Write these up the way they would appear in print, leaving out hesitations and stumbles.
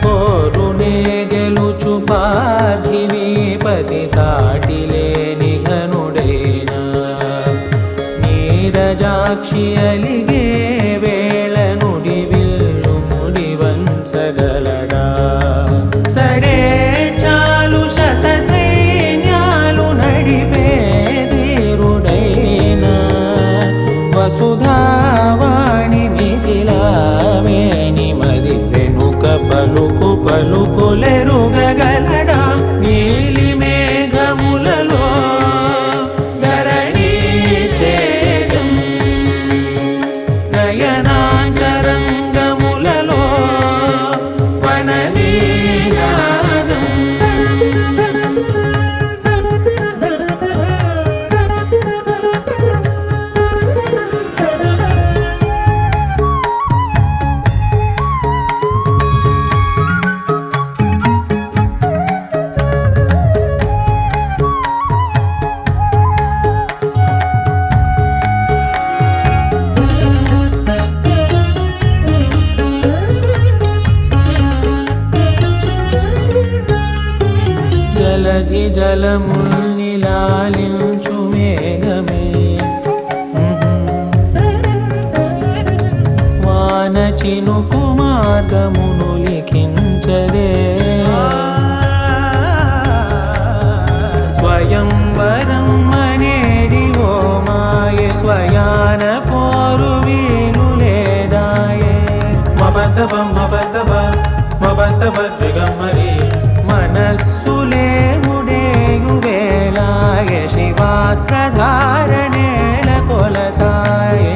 పోరునే గెలుచు పార్థివీపతి సాటిలేని ఘనుడేనా నీరజాక్షి అలిగే వేళ నుడి విల్లు ముడి వంచగలడా సరే చాలు శత సైన్యాలు నడిపే ధీరుడైనా వసుధావాణి మిథిలావేణి మది వెనుక పలుకు పలుకులెరుగగలడా నీలి మేఘములలో ధరణీ తేజం నయనాంతరంగములలో వననీనాదం జలధి జలముల్ని లాలించు మేఘమే వాన చినుకు మార్గమును లిఖించదే స్వయంవరం అనేడి ఓ మాయ స్వయాన పోరు వీలు లేదాయే మబద్దబం మబద్దబ మబద్దబ దిగమ్మరి మనస్సులే ముడేయు వేళాయ శివాస్త్రధారణేల కొలతాయే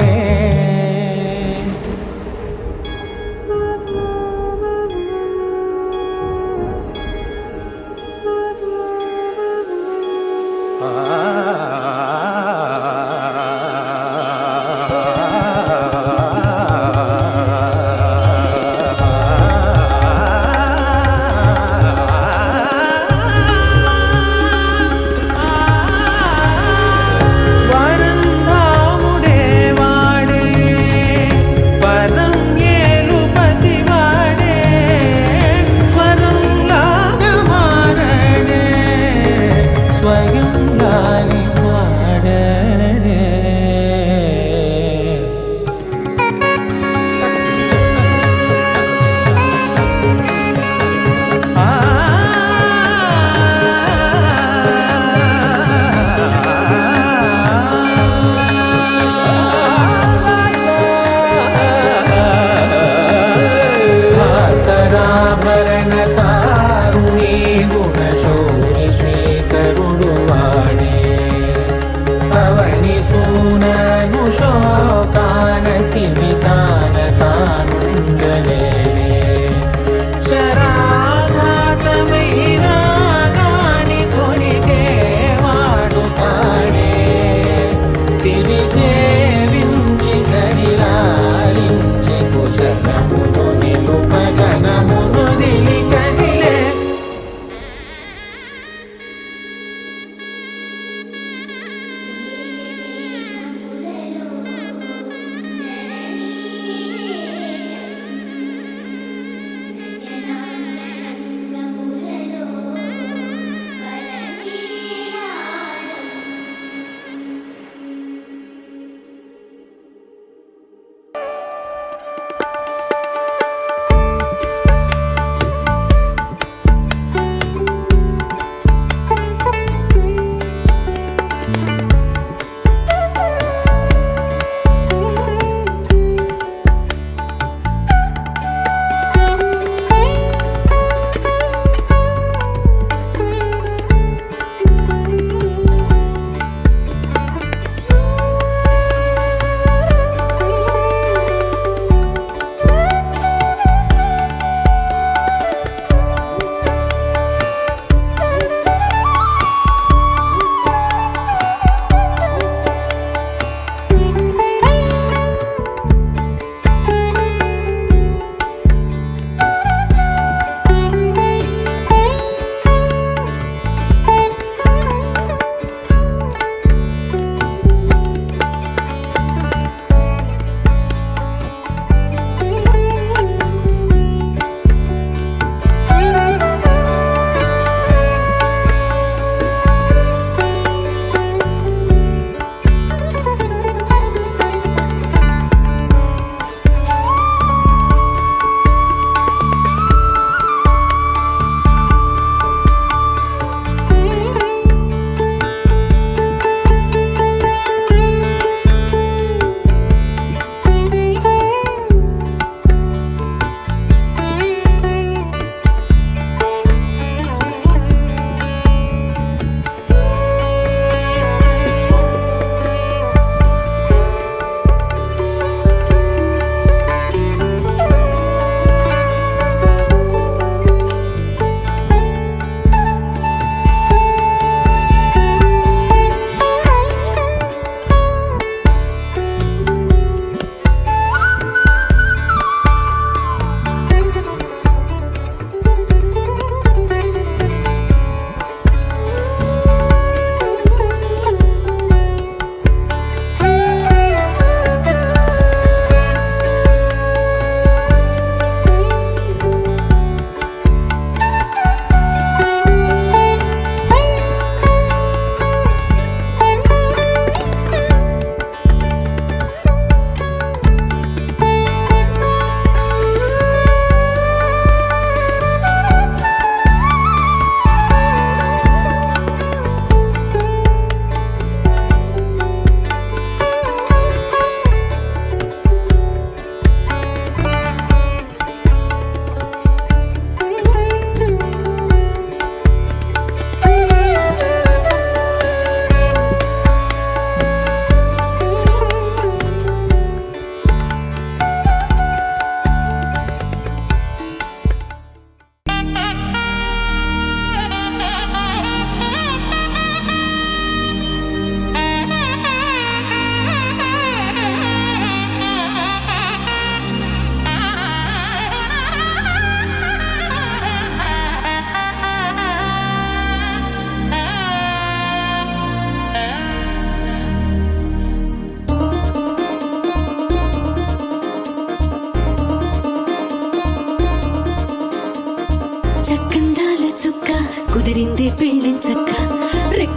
స్వయం లాలి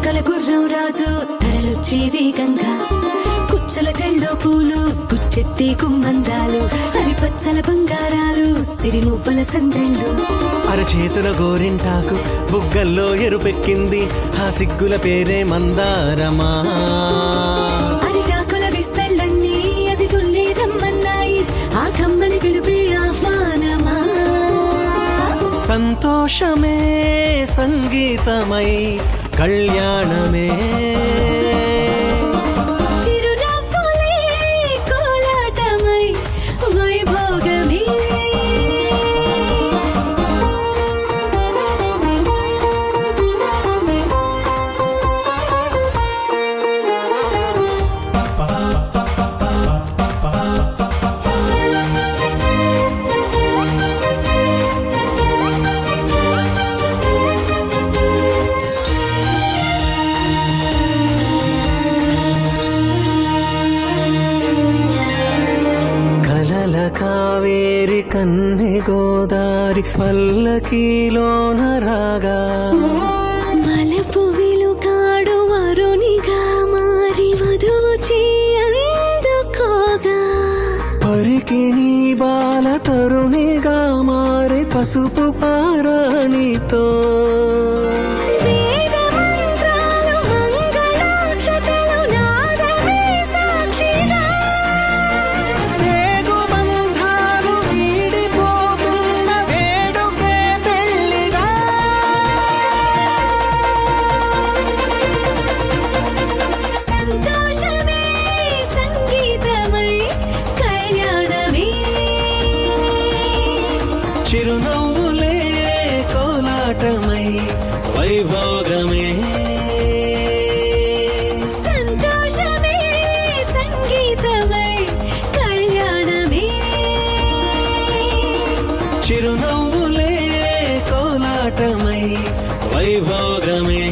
చుక్కల గుర్రం రాజు తరలొచ్చే వేగంగా కుచ్చల చెల్లో పూలు గుచ్చెత్తి కుమ్మందాలు హరిపచ్చల బంగారాలు సిరిమువ్వల సందెళ్ళు అరచేతుల గోరింటాకు బుగ్గల్లో ఎరుపెక్కింది ఆ సిగ్గుల పేరే మందారమా అరిటాకుల విస్తళ్ళన్నీ అది తుల్లి రమ్మన్నాయి ఆ కమ్మని పిలిపే ఆహ్వానమా సంతోషమే సంగీతమై కళ్యాణమే చిరునవ్వులే కోలాటమై వైభోగమే కావేరి కన్నె గోదారి పల్లకీలోన రాగా మలపు విలుకాడు వరునిగా మారి వధూచి అందుకోగా పరికిణి బాల తరుణిగా మారి పసుపు పారాణితో వేద మంత్రాలు మంగళాక్షతలు నాదమే సాక్షిగా పేగు బంధాలు వీడిపోతున్న వేడుకే పెళ్లిగా సంతోషమే సంగీతమై కళ్యాణమే చిరునవ్వులే కోలాటమై వైభోగమే సంతోషమే సంగీతమై కళ్యాణమే చిరునవ్వులే కోలాటమై వైభోగమే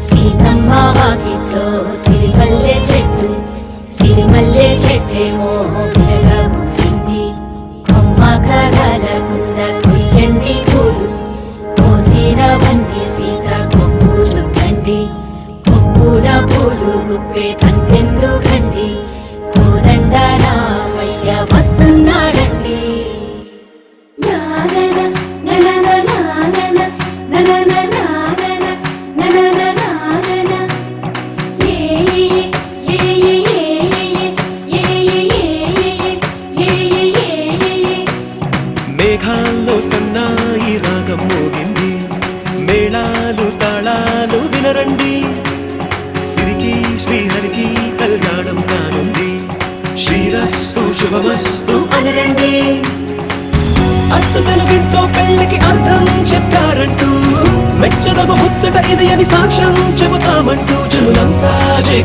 సీతమ్మ వాకిట్లో సిరిమల్లె చెట్టేమో పిల్లగా పూసింది కొమ్మ కదలకుండా కొయ్యండి పూలు కోసినవన్నీ సీత కొప్పు చుట్టండి కొప్పున పూలు గుప్పే తంతెందుకండి కోదండ రామయ్య వస్తున్నాడండి నానన ననన నానన ననన నానన ననన నానన ఏ ఏ ఏ ఏ ఏ ఏ మేఘాల్లో సన్నాయి రాగం మోగింది మేళాలు తాళాలు వినరండి సిరికి శ్రీహరికి కళ్యాణం కానుంది శ్రీరస్తు శుభమస్తు అనరండి అచ్చ తెలుగింట్లో పెళ్లికి అర్థం చెప్పారంటూ మెచ్చదగు ముచ్చట ఇది అని సాక్ష్యం చెబుతామంటూ చెలులంతా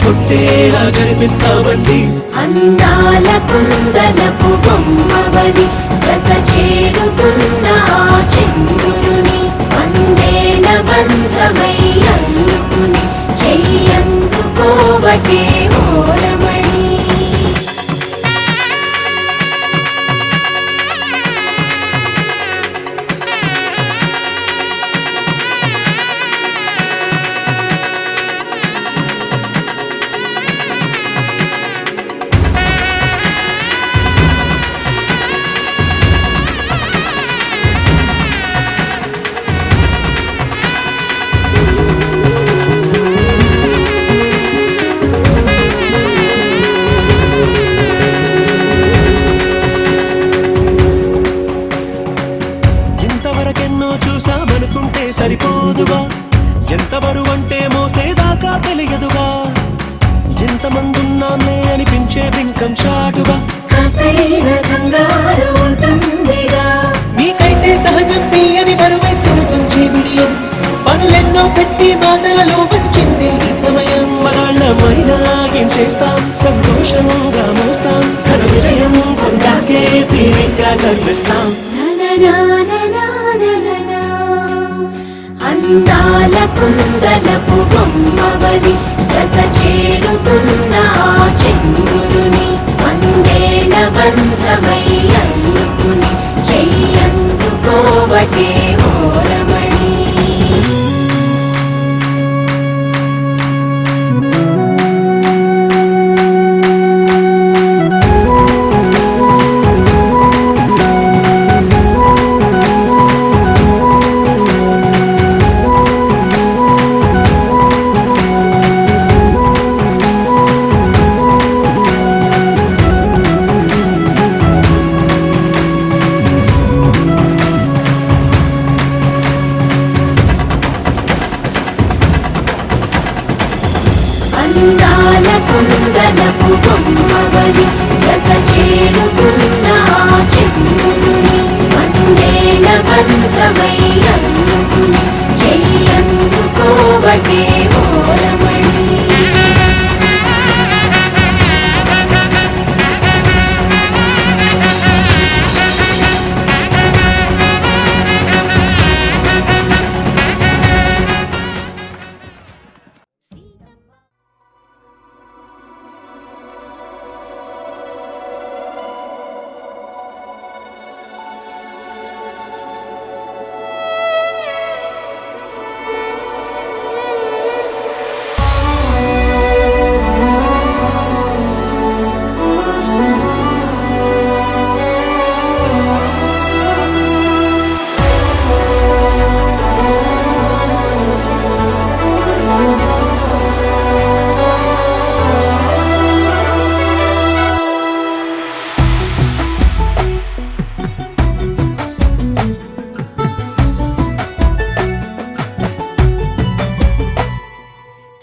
కొట్టేలా జరిపిస్తామండి అందాల కుందనపు బొమ్మవని జత చేరుతున్న ఆ చంద్రుని వందేల బంధమై అల్లుకుని చెయ్యందుకోవటే ఓరమణి సరిపోదుగా ఎంత బరువంటే మోసేదాకా తెలియదుగా ఎంతమందున్నామే అనిపించే బింకం చాటుగా కాస్తైన కంగారు ఉంటుందిగా మీకైతే సహజం తీయని బరువై సరసించే బిడియం పనులెన్నో పెట్టి మాటలలో వచ్చింది ఈ సమయం మనాళ్ళమైనా ఏం చేస్తాం సంతోషంగా మోస్తాం ఘన విజయం పొందాకే తీరిగ్గా కనిపిస్తాం అందాల కుందనపు బొమ్మవని జత చేరుతున్న ఆ చంద్రుని బొమ్మవని జత చేరుకున్న ఆ చంద్రుని వందేళ్ల బంధమై అందుకుని చెయ్యందుకోవటే ఓరమణి.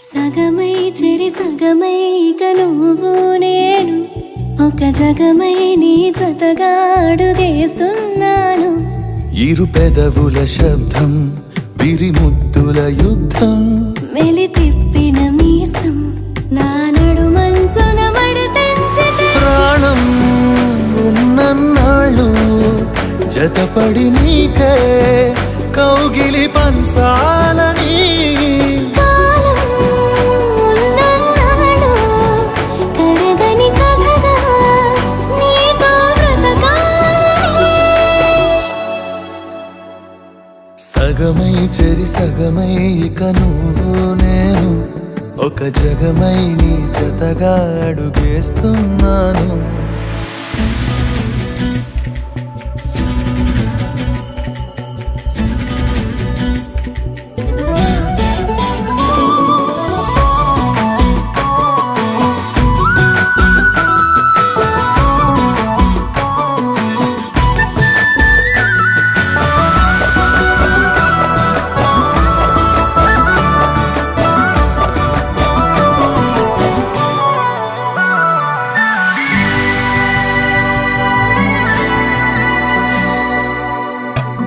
సగమై చెరి సగమై ఇక నువ్వు నేను ఒక జగమై నీ జతగా అడుగేస్తున్నాను. ఇరు పెదవుల శబ్దం విరిముద్దుల యుద్ధం మెలి తిప్పిన మీసం నా నడుమంచున మడతెంచితే ప్రాణం ఉన్నన్నాళ్ళు జతపడి నీకే కౌగిలి పంచాలని కాలం ఉన్నన్నాడు కరగని కథగా నీతో బ్రతకాలని. సగమై చెరి సగమై ఇక నువ్వు నేను ఒక జగమై నీ జతగా అడుగేస్తున్నాను.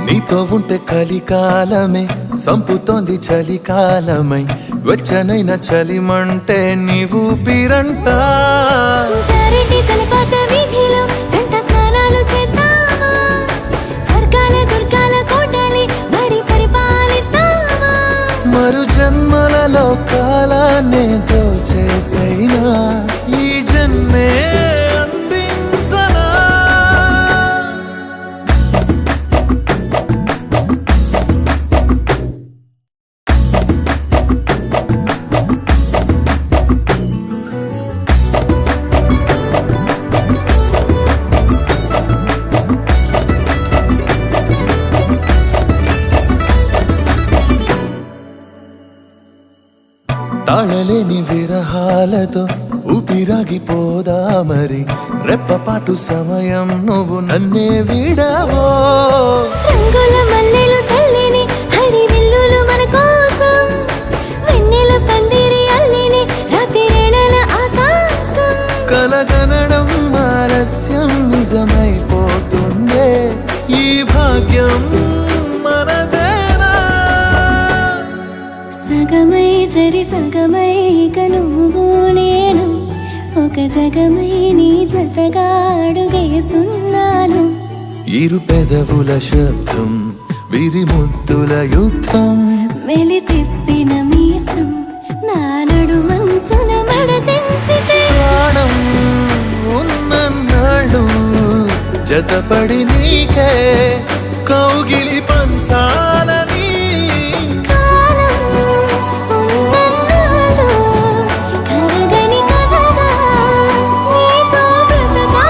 నీతో ఉంటే కలికాలమే సంపుతోంది చలికాలమై వెచ్చనైన చలిమంటే నీవు పిరంట చారిటి జలపాత వీధిలో జంట స్నానాలు చేద్దామా, స్వర్గాల దుర్గాల కోటలి మరి పరిపాలిద్దామా. మరు జన్మలలో కాలాన్నే దోచేసైనా ఈ జన్మే అందించనా. తాళలేని విరహాలతో ఊపిరాగిపోదా మరి రెప్పపాటు సమయం నువ్వు నన్నే విడవో. రంగుల మల్లెలు చల్లిని హరి విల్లులు మన కోసం వెన్నెల పందిరి అల్లిని రాత్రిరేళల ఆకాశం కలగనడం ఆలస్యం నిజమైపోతుందే ఈ భాగ్యం మనదేనా. సగమై చెరి సగమై ఇక నువ్వు నేను ఒక జగమై నీ జతగా అడుగేస్తున్నాను. ఇరు పెదవుల శబ్దం విరిముద్దుల యుద్ధం మెలి తిప్పిన మీసం నా నడుమంచున మడతెంచితే ప్రాణం ఉన్నన్నాళ్ళు జతపడి నీకే కౌగిలి పంచాలని కాలం ఉన్నన్నాడు కరగని కథగా నీతో బ్రతకాలని.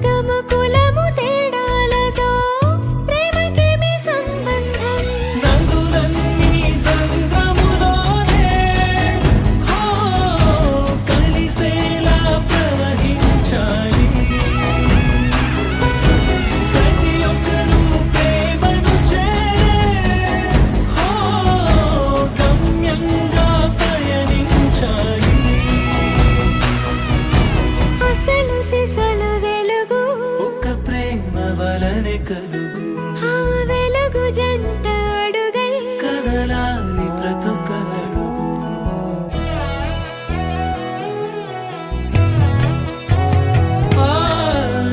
మతము కులము తేడాలతో ప్రేమకేమి సంబంధం నదులన్నీ సంద్రములోనే కలిసేలా ప్రవహించాలి ప్రతి ఒక్కరూ ప్రేమను చేరే గమ్యంగా పయనించాలి అసలు సిసలు వెలుగు ఒక ప్రేమ వలనే కలుగు ఆ వెలుగు జంట అడుగై కదలాలి బ్రతుక అడుగు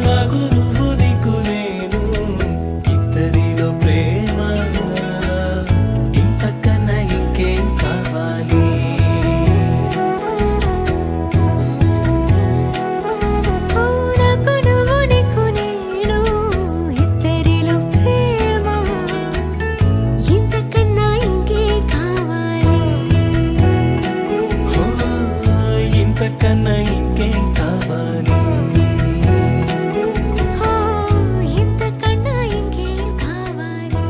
నాకు నువ్వు నీకు నేను ఇద్దరిలో ప్రేమ ఇంతకన్నా ఇంకేం కావాలి నాకు నువ్వు నీకు నేను ఇద్దరిలో ప్రేమ ఇంతకన్నా ఇంకే కావాలి ఇంతకన్నా ఇంకేం కావాలి ఇంతకన్నా ఇంకే కావాలి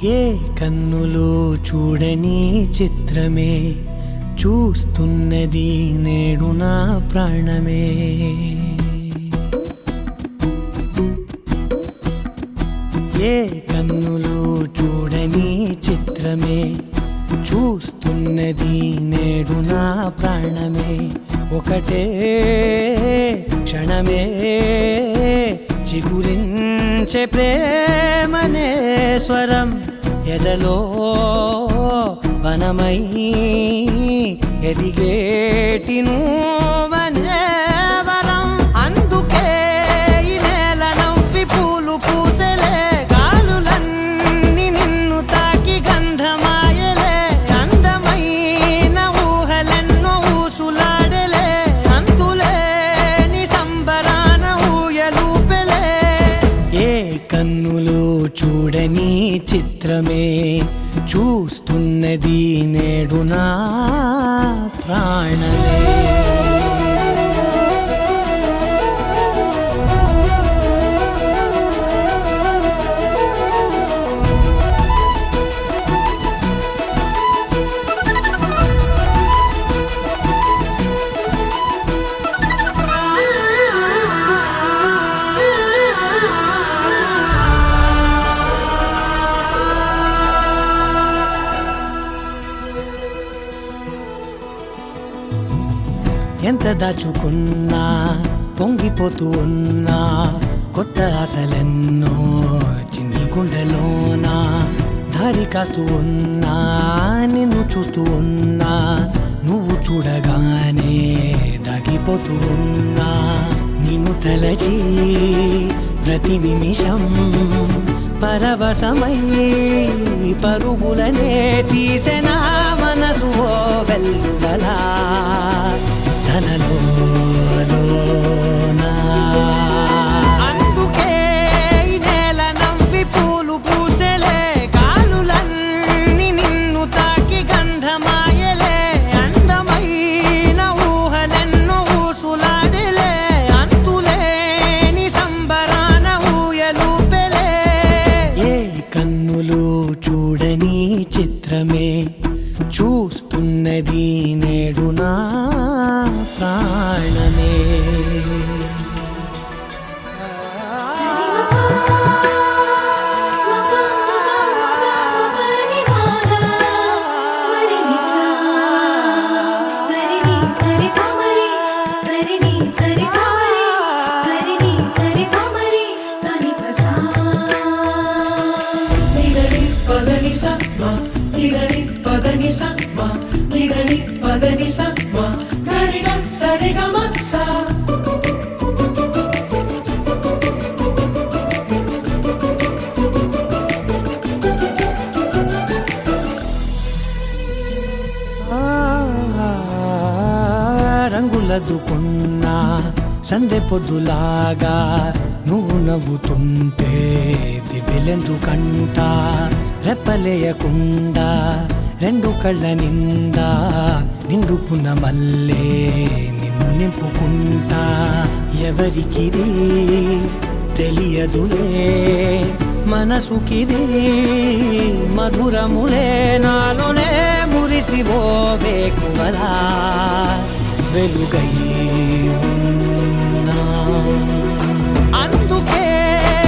ఏ కన్నులో చూడని చిత్రమే చూస్తున్నది నేడు నా ప్రాణమే ఏ కన్నులో చూడని చిత్రమే చూస్తున్నది నేడు నా ప్రాణమే ఒకటే క్షణమే చిగురించే ప్రేమనే స్వరం ఎదలో వనమై ఎదిగేటి నువ్వనే వరం అందుకే ఈ నేల నవ్వి పూలు పూసలే గాలులన్నీ నిన్ను తాకి గంధమాయలే అందమైన ఊహలెన్నో ఊసులాడలే అంతులేని సంబరాన ఊయలూపెలే ఏ కన్నులో చూడని చిత్రమే చూస్తున్నది నేడు నా ప్రాణమే ఎంత దాచుకున్నా పొంగిపోతూ ఉన్నా కొత్త ఆశలెన్నో చిన్ని గుండెలోనా దారి కాస్తూ ఉన్నా నిన్ను చూస్తూ ఉన్నా నువ్వు చూడగానే దాగిపోతూ ఉన్నా నిన్ను తలచి ప్రతి నిమిషం పరవశమై పరుగులనే తీసెనా మనసు ఓ వెల్లువలా తనలోనా అందుకే ఈ నేల నవ్వి పూలు పూసెలే గాలులన్నీ నిన్ను తాకి గంధమాయలే అందమైన ఊహలెన్నో ఊసులాడలే అంతులేని సంబరాన ఊయలూపెలే ఏ కన్నులు చూడని చిత్రమే చూస్తున్నది నేడు నా ప్రాణమే రంగులదుకున్నా సందె పొద్దులాగా నువ్వు నవ్వుతుంటే దివ్వెలెందుకంట రెప్పలేయకుండా రెండు కళ్ళ నిండా నిండుకున్న మల్లే నిన్ను నింపుకుంటా ఎవరికిది తెలియదులే మనసుకిది మధురములే నాలోనే మురిసివో వేకువలా వెలుగై ఉన్నా. అందుకే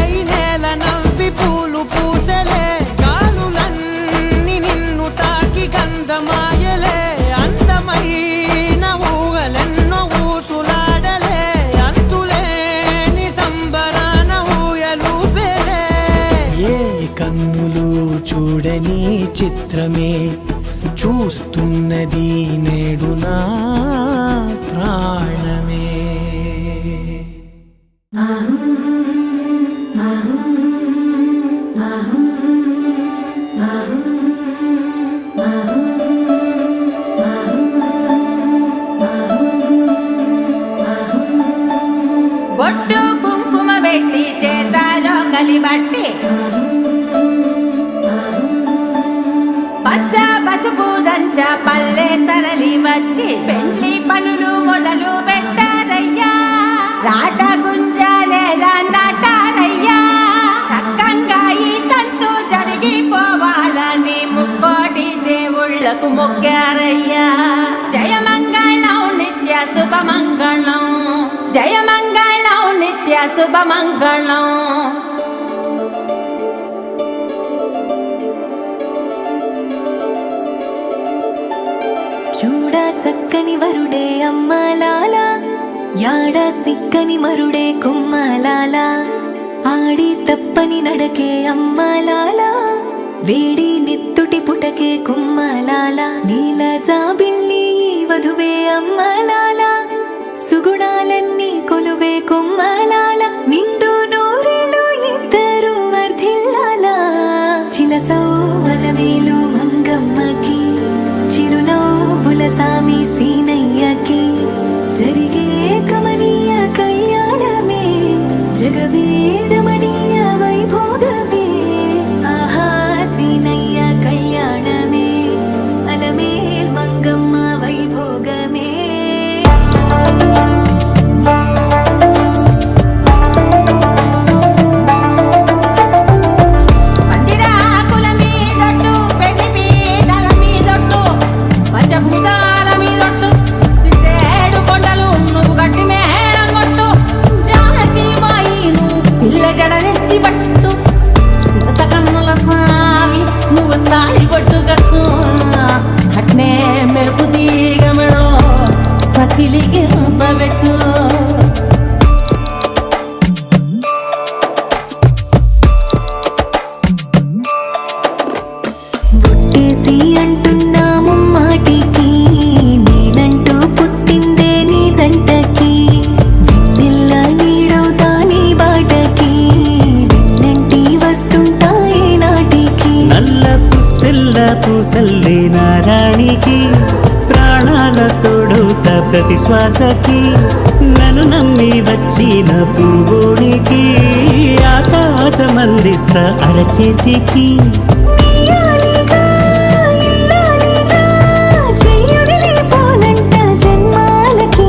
ఈ నేల నవ్వి పూలు పూసలే గాలులన్నీ నిన్ను తాకి గంధమాయలే అందమైన ఊగలెన్నో ఊసులాడలే అంతులేని సంబరాన ఊయలూపెలే ఏ కన్నులు చూడని చిత్రమే చూస్తున్నది నేడు నా ప్రాణమే. బొట్టు కుంకుమ పెట్టి చేతారో కలిబట్టి పచ్చ పసుపు దంచ పల్లె తరలి వచ్చి పెళ్లి పనులు మొదలు పెట్టారయ్యా రాట గుంజనేల నాటారయ్యా చక్కంగా ఈ తంతు జరిగిపోవాలని ముక్కోటి దేవుళ్లకు మొక్కారయ్యా జయమంగళం నిత్య శుభమంగళం జయమంగళం నిత్య శుభమంగళం. చూడ చక్కని వరుడే అమ్మలాల యాడ సిక్కని మరుడే కుమ్మలాల ఆడి తప్పని నడకే అమ్మలాల వేడి నెత్తుటి పుటకే కుమ్మలాల నీల జాబిల్లి వధువే అమ్మలాల సుగుణాలన్నీ కొలువే కుమ్మలాల నిండు నూరేళ్ళు ఇద్దరు వర్ధిల్లాల చిలసౌవలవేలు మంగమ్మకి చిరునవ్వుల సామి సీనయ్యకి జరిగే కమనీయ కళ్యాణమే జగవీరమణీయ వైభోగమే ఆహా సీనయ్య కళ్యాణమే అలమేల్ మంగమ్మ వైభోగమే. పందిరాకుల మీదొట్టు పెళ్లి పీటల మీదొట్టు పంచభూతాల మీదొట్టు సిద్ధేడు కొండలు నువ్వు గట్టి మేళం కొట్టు జానకి బాయి నువ్వు పిల్ల జడనెత్తి పట్టు సిరత కన్నుల స్వామి నువ్వు తాళి కొట్టు కట్టు అట్నే మెరుపు తీగమలో సకిలికి పెట్టు. ఒట్టేసి అంటున్నాము మాటికి నేనంటూ పుట్టిందే నీ జంటకి వెన్నెల్ల నీడవుతా నీ బాటకి వెన్నంటి వస్తుంటాయి నాటికి నల్ల పుస్తెల్ల పూసల్లే నారాణికి ప్రాణాల తోడవుతా ప్రతి శ్వాసకి నన్ను నమ్మి వచ్చిన పూగోడికి ఆకాశమందిస్తా అరచేతికి నీయాలిగా, ఇల్లాలిగా, చెయ్యొదిలిపోనంట జన్మాలకి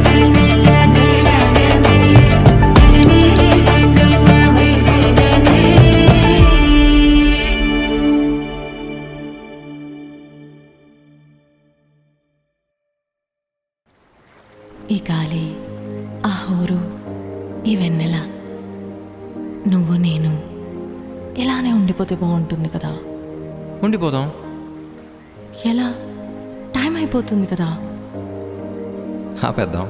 సీనయ్య కళ్యాణమే అలమేల్ మంగమ్మ వైభోగమే. ఈ గాలి ఆ హోరు ఈ వెన్నెల నువ్వు నేను ఇలానే ఉండిపోతే బాగుంటుంది కదా. ఉండిపోదాం. ఎలా? టైం అయిపోతుంది కదా. ఆపేద్దాం.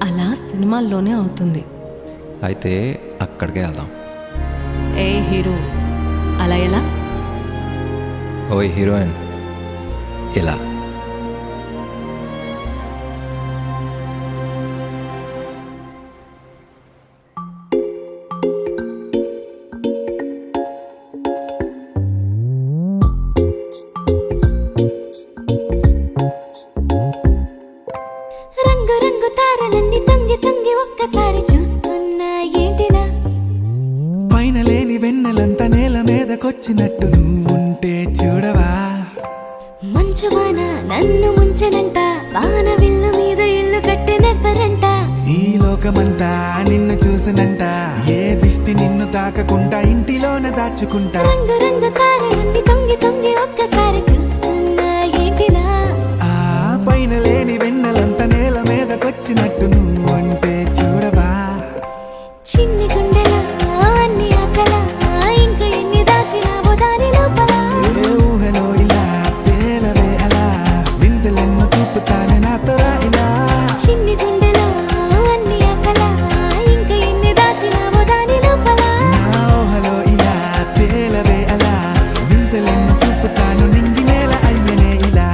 అలా సినిమాల్లోనే అవుతుంది. అయితే అక్కడికే వెళ్దాం. ఏ హీరో అలా ఎలా? ఓయ్ హీరోయిన్ ఇలా నన్ను ముంచెనంట వాన విల్లు మీద ఇల్లు కట్టెనెవ్వరంట ఈ లోకమంతా నిన్ను చూసినంట ఏ దిష్టి నిన్ను తాకకుండా ఇంటిలోన దాచుకుంటా రంగు రంగు తారలన్నీ తొంగి తొంగి ఒక్కసారి చూస్తున్నా ఏంటిలా ఆ పైన లేని వెన్నెలంత నేల మీదకొచ్చినట్టు నువ్వు అంటే చూడవా చిన్ని గుండెలా అన్ని ఆశలా ఇంకా ఎన్ని దాచినావో దాని లోపల ఏ ఊహలో ఇలా తేలవే అలా వింతలెన్నో చూపుతాను నాతో రా ఇలా చిన్ని గుండెలో అన్ని ఆశలా ఇంకా ఎన్ని దాచినావో దాని లోపల నా ఊహలో ఇలా తేలవే అలా వింతలెన్నో చూపుతాను నింగి నేల అయ్యనే ఇలా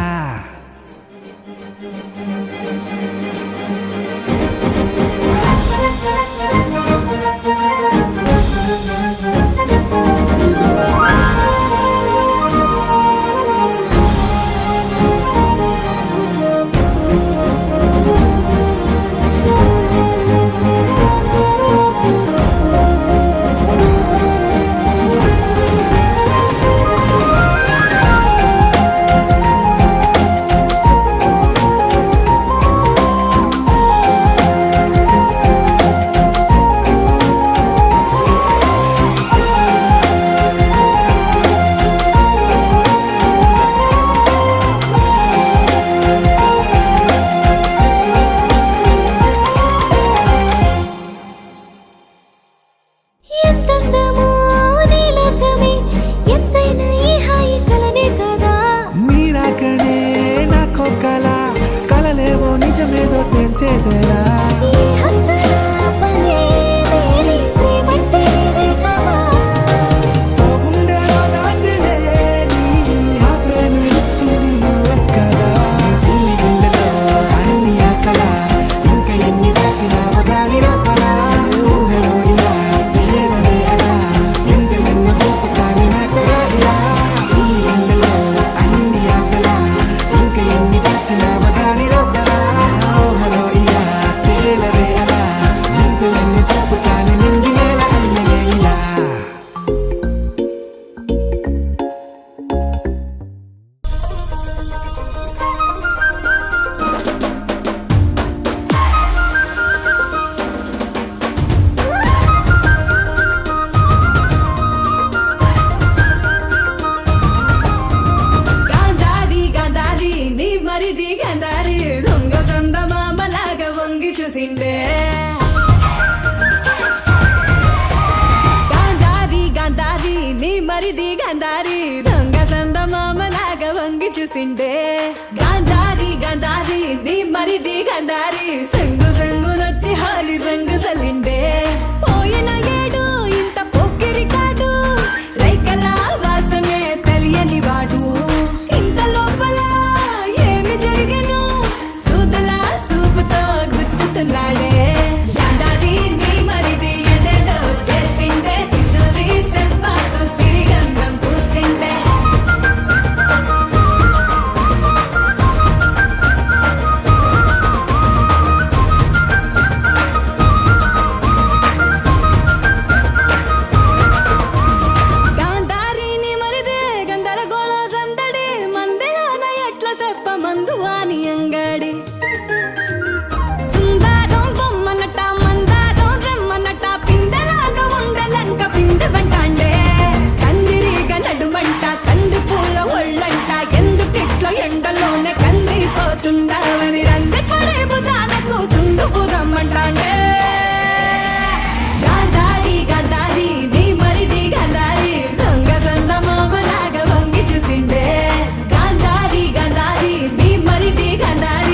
ఎంతందమో నీ లోకమే ఎంతైనా ఈ హాయి కలనే కదా మీరాకనే నాకో కలలేవో నిజమేదో తేల్చేదేలా ఈ హద్దుల పనే లేని ప్రేమంటే ఇదే కదా ఓ గుండెలో దాచలేని ఆ ప్రేమ ఇచ్చింది నువ్వే కదా చిన్ని గుండెలో అన్ని ఆశలా ఇంకా ఎన్ని దాచినావో దాని లోపల ఊహలో ఇలా తేలవే అలా ఎంతెన్నో చూపుతాను నాతో రా ఇలా చిన్ని గుండెలో అన్ని ఆశలా ఇంకా ఎన్ని దాచినావో దాని లోపల ఊహలో ఇలా తేలవే అలా ఎంతెన్నో చూపుతాను నింగి నేల అయ్యనే ఇలా గాంధారి గాంధారి నీ మరిది గాంధారి దొంగ చందమామలాగా వంగి చూసిండే గాంధారి గాంధారి నీ మరిది గాంధారి దొంగ చందమామలాగా వంగి చూసిండే గాంధారి గాంధారి నీ మరిది గాంధారి సంగు సంగునొచ్చి హాలి రంగు సలిండే పోయిన ఏడు ఇంత పొక్కిరి కాదు రైకల వాసనే తెలియని వాడు ఇంత లోపల ఏమి జరిగెను సూదలా సూపుతో గుచ్చుతున్నాడే గాంధారి నీ మరిది ఎదేదో చేసిండే సింధూరి సెంపాకు సిరిగంధం పూసిండే గాంధారిని మరిదే గందరగోళ సందడి మందిలోన ఎట్ల చెప్ప మందు వాని అంగడి సుందరం బొమ్మనట మందారం రెమ్మనట పిందెలాగా ఉండలంక పిందె వెంటాండే కందిరిగా నడుమంట కంది పూల ఒళ్ళంట ఎందుకిట్ల ఎండలోనే కందిపోతుండవని రంది పడే భుజానకు సుందుకు రమ్మంటాండే గాంధారి గాంధారి నీ మరిది గాంధారి దొంగ చందమామలాగా వంగి చూసిండే గాంధారి గాంధారి నీ మరిది గాంధారి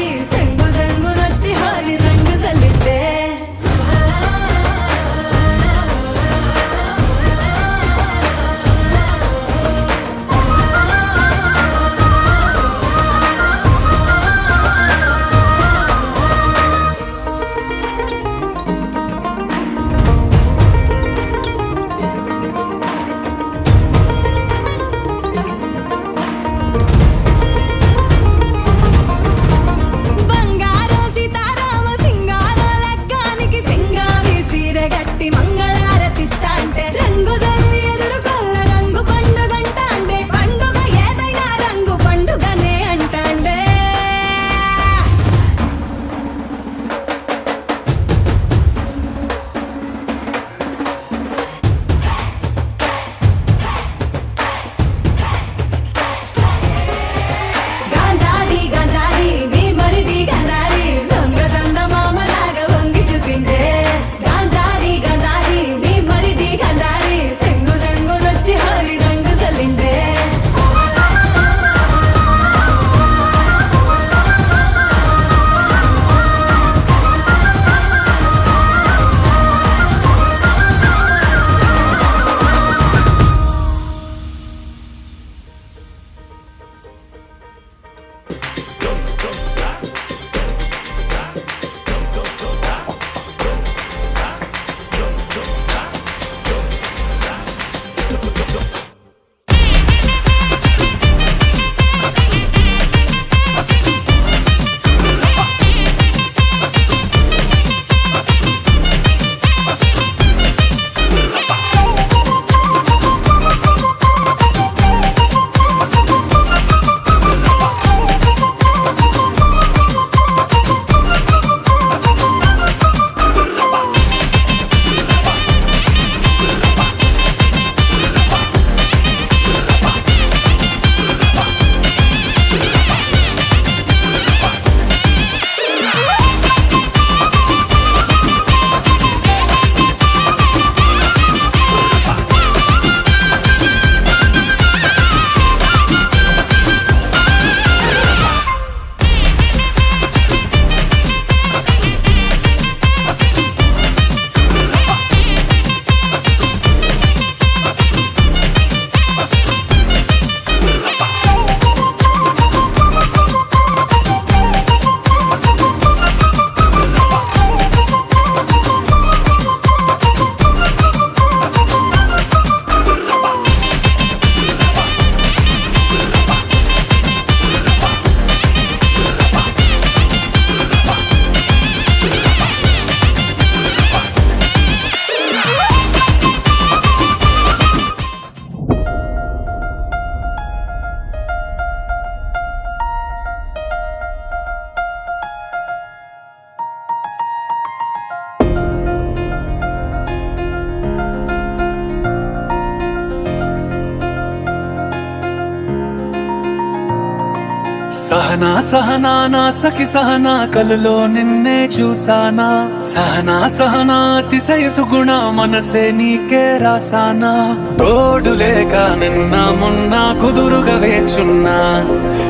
సహనా సహనా నా సఖి సహనా కలలో నిన్నే చూసానా సహనా సహనా అతిశయ సుగుణ మనసే నీకే రాసానా తోడు లేక నిన్న మొన్న కుదురుగా వేచున్నా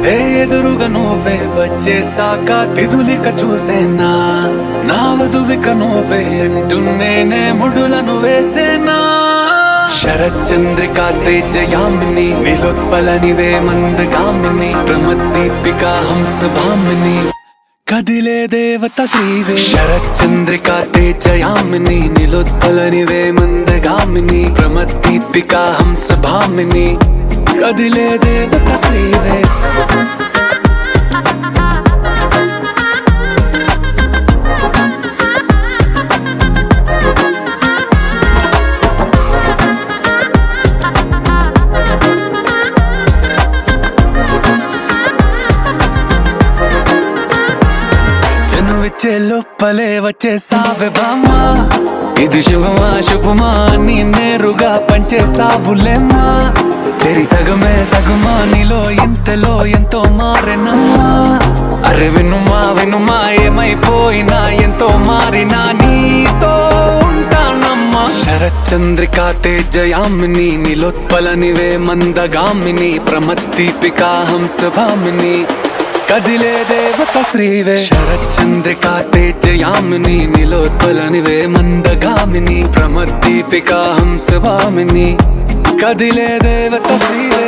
ఏ ఎదురుగా నువ్వే వచ్చేసాక తిదులిక చూసేనా నా వధువిక నువ్వే అంటున్నేనే ముడులను వేసేనా శరచంద్రికా తేజయామిని నిలోత్పలనివే మందగామిని ప్రమద్దీపికా హంసభామిని కదిలే దేవత శ్రీవే శరచంద్రికా తేజయామిని నిలోత్పలనివే మందగామిని ప్రమద్దీపికా హంసభామిని కదిలే దేవత శ్రీవే వచ్చే లోపలే వచ్చేసావే బామ్మా ఇది శుభమా శుభమా నీ నేరుగా పంచేసావులేమ్మా చెరి సగమే సగమా నీలో ఇంతలో ఎంతో మారెనమ్మా అరే వినుమా వినుమా ఏమైపోయినా ఎంతో మారినా నీతో ఉంటానమ్మా శరచంద్రికా తేజయామిని నిలోత్పలనివే మందగామిని ప్రమద్దీపికా హంసభామిని కదిలే దేవత శ్రీవే శరచంద్రికా తేజయామిని నిలోత్పలనివే మందగామిని ప్రమద్దీపికా హంసభామిని కదిలే దేవత శ్రీవే